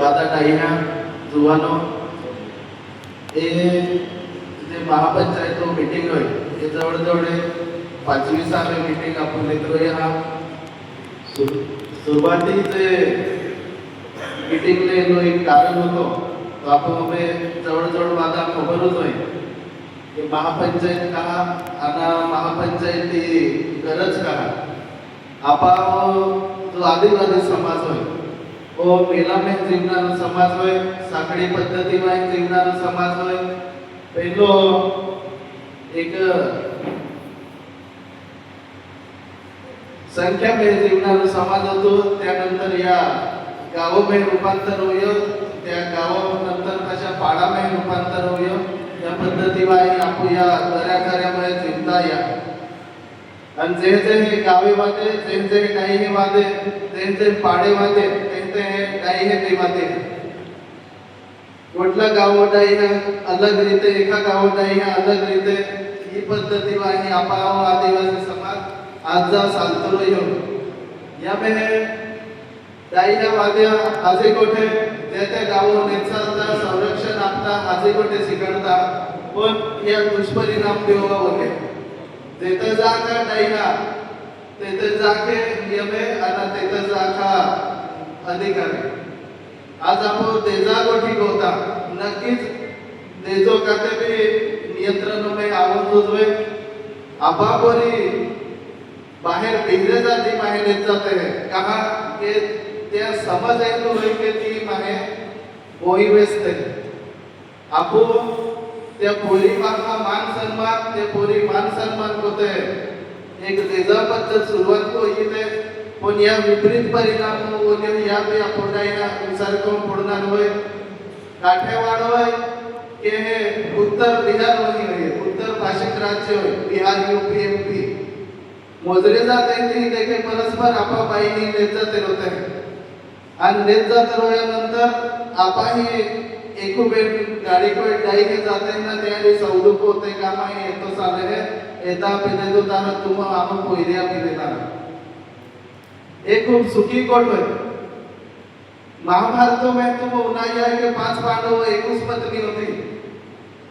वादा डाइया जुवानो ए जे महापंचायत मीटिंग होय हे जवळ 25वी मीटिंग आपण लेतोय हा सुरुवातीचे मीटिंगले जो एक कारण होतो तो आपण जवळ वादा खबर होतोय की महापंचायत कहा आणि महापंचायती गरज कहा आपा जो आदिवासी समाज होय वो मेला में जीवनारो समाज होय साखळी पद्धती में जीवनारो समाज होय पहिलो एक संख्या में जीवनारो समाज होतो त्यानंतर या गावों में रूपांतर होय त्या गावानंतर कशा पाडा में रूपांतर होय या पद्धती वाई आपण या घराघरामध्ये जीवता या आणि जे जे गावे वादे जे काही हे वादे जे पाडे वादे ते काही हे ते वादे कुठला गाव डाई अलग रीते एका गाव डाई अलग रीते ही पद्धती वाही आपण आदिवासी समाज आज जा चालतो या में डाईना वाद्या आजे कोठे त्या गाव नेचाचा संरक्षण आपता आजे कोठे शिकणता पण या दुष्परिणाम देवा होते तेथे जागा डाईना तेथे जाके नियमे आणि तेथे जागा अधिकारी आज आपण तेजा गोठी होता नक्कीच तेजो काते भी नियंत्रण में आवत होय आपापरी बाहेर बिगड़े जाती बाहेर येत जाते हैं कहा के त्या समज आहे तो होय के ती माहे बोई वेस्ते आपो त्या पोरी मान सन्मान ते पोरी मान सन्मान होते एक तेजा पद्धत सुरुवात को इथे पण या विपरीत परिणाम होणे या पे आपणायला विचार करून पडणार होय काठेवाड होय के हे उत्तर बिहार होय उत्तर भाषिक राज्य होय बिहार यूपी एमपी मोजरे जाते ती देखे परस्पर आपा बाईनी लेत जाते होते आणि लेत जात रोयानंतर आपाही एकूबेन गाड़ी को डाई के जाते ना त्यारी सौदूक होते कामा येतो साले है एता पिने तो तारा तुम आम पोइरिया पिने तारा एक खूब सुखी कोट है महाभारत में तुम उनाया के 5 पांडव 21 पत्नी होती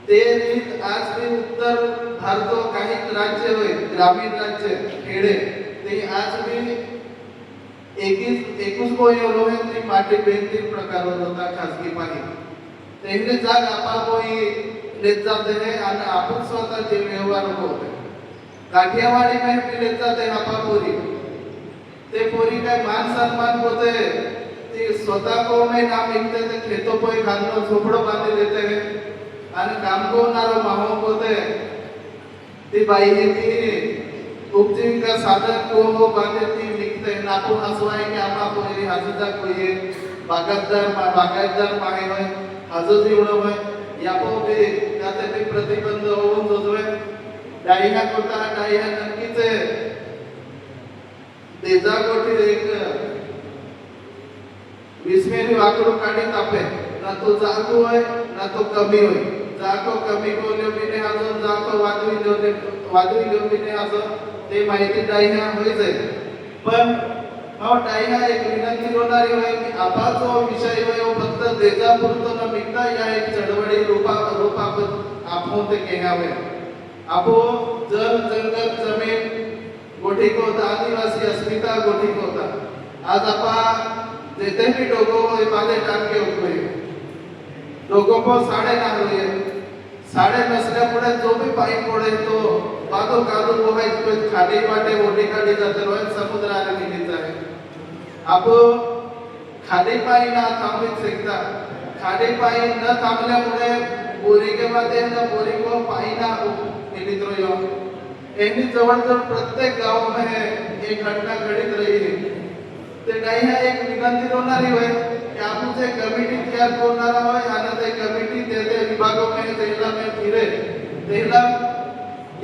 ते रीत आज भी उत्तर भारत काही राज्य होय ग्रामीण राज्य खेडे ते आज भी 21 कोई लोहे ती माटी बेंती प्रकार होता खासगी पाणी तेने जाग आपा कोई लेत जाते हैं आणि आपण स्वतः जे व्यवहार होते काठियावाड़ी में लेत जाते आपा पोरी ते पोरी काय मान सन्मान होते ते स्वतः को में नाम लिखते थे खेतों पे घालनो झोपड़ो बांध देते हैं आणि काम को नारो माहो होते ती बाई ती उपजीविका साधन को हो बांधे ती लिखते हैं नापो हसवाए के आपा पोरी हजदा कोई बागायतदार माहे होय हजद एवढं होय या पो बी त्याते बी प्रतिबंध होऊन जोजवे डाईना कोटा डाईना नक्कीच तेजा कोटी एक विस्मेरी वाकडो काढी तापे ना तो जाको होय ना तो कमी होय जाको कमी को लेबिने आजो जाको वादवी लेबिने आजो ते माहिती डाईना होय जाय पण हा डाईना एक विनंती होणारी होय की आपा जो विषय होय फक्त तेजा पुरतो न मिटता या एक चळवळी रूपा आपण ते केहावे आपो जल जंगल जमीन गोठी को आदिवासी अस्मिता गोठी को आज आपा जेते भी लोगों को बातें टांगे हुए लोगों को साढ़े ना हुए साढ़े नसल्या पुढे जो भी पाई पडे तो बातो कादू होय तो खाली वाटे ओढी काढी जाते रोज समुद्राने निघत आहे आप खाली पाई ना थांबू शकता खाली पाई न थांबल्यामुळे बोरी के मध्ये न बोरी को पाई ना निघत रहो एनी जवळ प्रत्येक गाव में एक घटना घटित रही है ते नाही एक विनंती होणारी होय की आपण जे कमिटी तयार करणार होय आणि ते कमिटी ते विभागों में तेला में फिरे तेला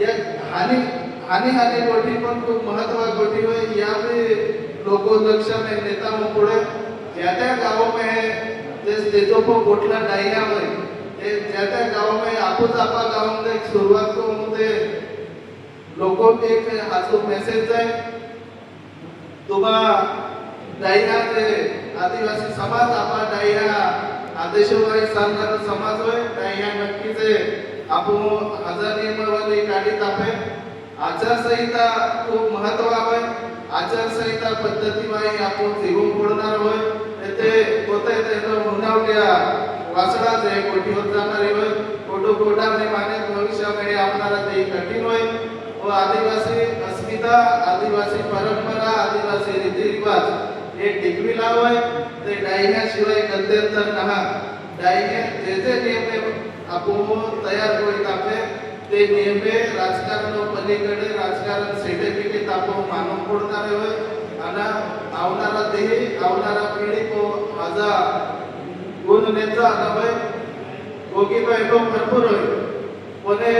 एक हानी गोटी पण खूप महत्त्वाची गोटी होय या भी लोगों लक्ष में नेता पुढे ज्या त्या गावों में जे तेजो को गोटला डाईना होय ते ज्या त्या गाव में आपूच आपा गाव में एक सुरुवात को होते लोगों के एक हासो मैसेज है तुम्हा डाईना ते आदिवासी समाज आपा डायहा आदेशवारी सांगणारा समाज होय डायहा नक्कीच आपण हजार नियमावली काढीत आहे आचारसंहिता खूप महत्व आहे आचारसंहिता पद्धतीवाही आपण जीवन पडणार होय ते होते ते मुनावट्या वासडाच आहे कोटी होत जाणारी होय कोटो कोटाने माने भविष्याकडे आपणाला ते कठीण होय व आदिवासी अस्मिता आदिवासी परंपरा आदिवासी रीतिरिवाज हे टिकविला होय ते डायह्याशिवाय गत्यंतर नहा डायह्या जे जे नियम आपण तयार करीत आहे ते नियमे राजकारण पलीकडे राजकारण सर्टिफिकेट आपण मानून पडणार होय आणि आवणारा देही आवणारा पिढी को हजार गुण नेता नव्हे गोगी वैभव भरपूर होय कोणे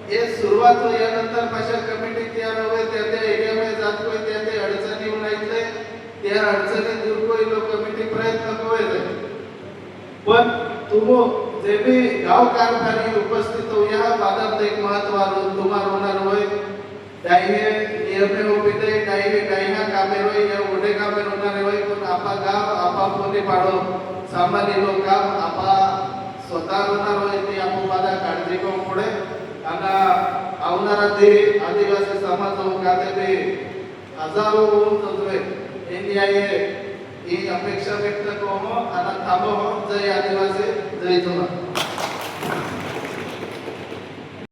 हे सुरुवात हो यानंतर कशा कमिटी तयार होय त्या त्या एरियामध्ये जात होय त्या त्या अडचणी उन्हायचे त्या अडचणी दूर होईल कमिटी प्रयत्न होय पण तुम जे भी गाव कारभारी उपस्थित हो या बाबत एक महत्त्वाचं तुम्हाला होणार होय डायहे नियमे होते डायहे डायहा कामे होय या ओढे कामे होणार होय पण आपा गाव आपा पोले पाडो सामान्य लोक आपा स्वतः होणार होय ते आपण माझा काळजी घेऊन पुढे आणि आवणारा ते आदिवासी समाज खाते ते हजारो होऊन हे न्याय ही अपेक्षा व्यक्त करू आणि थांबव जय आदिवासी जय तुला